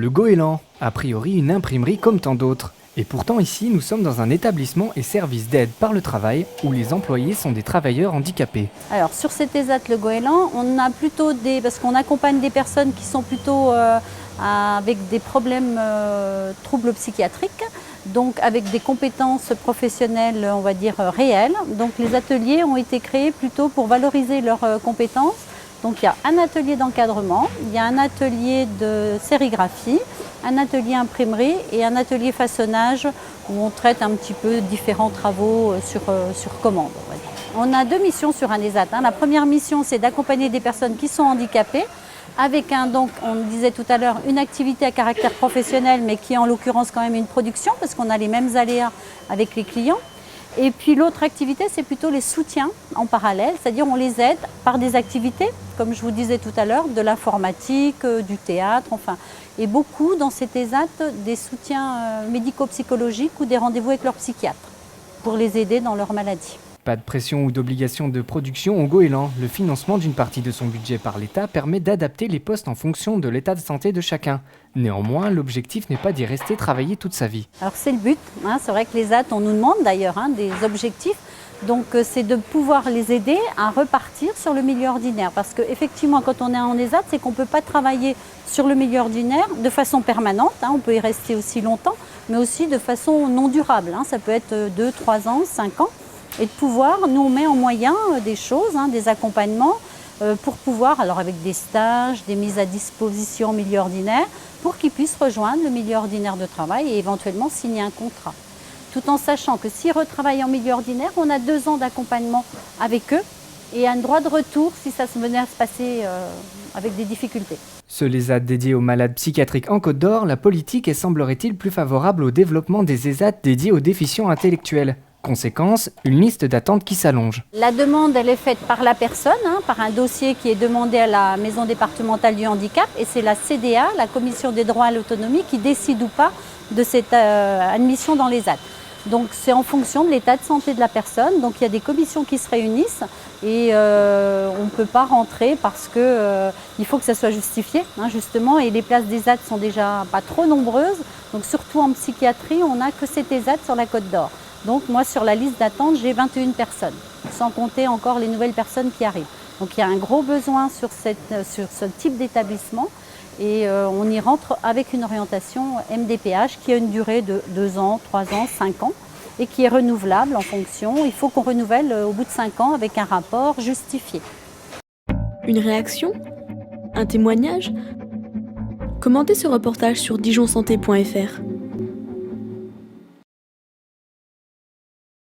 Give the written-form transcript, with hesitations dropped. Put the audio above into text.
Le goéland, a priori une imprimerie comme tant d'autres. Et pourtant ici, nous sommes dans un établissement et service d'aide par le travail où les employés sont des travailleurs handicapés. Alors sur cet ESAT Le Goéland, on a plutôt parce qu'on accompagne des personnes qui sont plutôt avec des problèmes troubles psychiatriques, donc avec des compétences professionnelles, on va dire, réelles. Donc les ateliers ont été créés plutôt pour valoriser leurs compétences. Donc il y a un atelier d'encadrement, il y a un atelier de sérigraphie, un atelier imprimerie et un atelier façonnage où on traite un petit peu différents travaux sur commande. On a deux missions sur un ESAT. La première mission, c'est d'accompagner des personnes qui sont handicapées avec donc on disait tout à l'heure, une activité à caractère professionnel mais qui est en l'occurrence quand même une production parce qu'on a les mêmes aléas avec les clients. Et puis l'autre activité, c'est plutôt les soutiens en parallèle, c'est-à-dire on les aide par des activités, comme je vous disais tout à l'heure, de l'informatique, du théâtre, enfin, et beaucoup dans cet ESAT des soutiens médico-psychologiques ou des rendez-vous avec leur psychiatre pour les aider dans leur maladie. Pas de pression ou d'obligation de production au goéland. Le financement d'une partie de son budget par l'État permet d'adapter les postes en fonction de l'état de santé de chacun. Néanmoins, l'objectif n'est pas d'y rester travailler toute sa vie. Alors c'est le but, c'est vrai que les ESAT, on nous demande d'ailleurs des objectifs. Donc c'est de pouvoir les aider à repartir sur le milieu ordinaire. Parce qu'effectivement, quand on est en ESAT, c'est qu'on ne peut pas travailler sur le milieu ordinaire de façon permanente. On peut y rester aussi longtemps, mais aussi de façon non durable. Ça peut être 2, 3 ans, 5 ans. Et de pouvoir, nous on met en moyen des choses, des accompagnements pour pouvoir, alors avec des stages, des mises à disposition en milieu ordinaire, pour qu'ils puissent rejoindre le milieu ordinaire de travail et éventuellement signer un contrat. Tout en sachant que s'ils retravaillent en milieu ordinaire, on a 2 ans d'accompagnement avec eux et un droit de retour si ça se venait à se passer avec des difficultés. Seul ESAT dédié aux malades psychiatriques en Côte d'Or, la politique est semblerait-il plus favorable au développement des ESAT dédiés aux déficients intellectuels. Conséquence, une liste d'attente qui s'allonge. La demande, elle est faite par la personne, par un dossier qui est demandé à la Maison départementale du handicap et c'est la CDA, la Commission des droits à l'autonomie, qui décide ou pas de cette admission dans les ESAT. Donc c'est en fonction de l'état de santé de la personne. Donc il y a des commissions qui se réunissent et on ne peut pas rentrer parce qu'il faut que ça soit justifié, justement. Et les places des ESAT sont déjà pas trop nombreuses. Donc surtout en psychiatrie, on n'a que cet ESAT sur la Côte d'Or. Donc moi sur la liste d'attente, j'ai 21 personnes, sans compter encore les nouvelles personnes qui arrivent. Donc il y a un gros besoin sur ce type d'établissement et on y rentre avec une orientation MDPH qui a une durée de 2 ans, 3 ans, 5 ans et qui est renouvelable en fonction. Il faut qu'on renouvelle au bout de 5 ans avec un rapport justifié. Une réaction ? Un témoignage ? Commentez ce reportage sur dijonsanté.fr.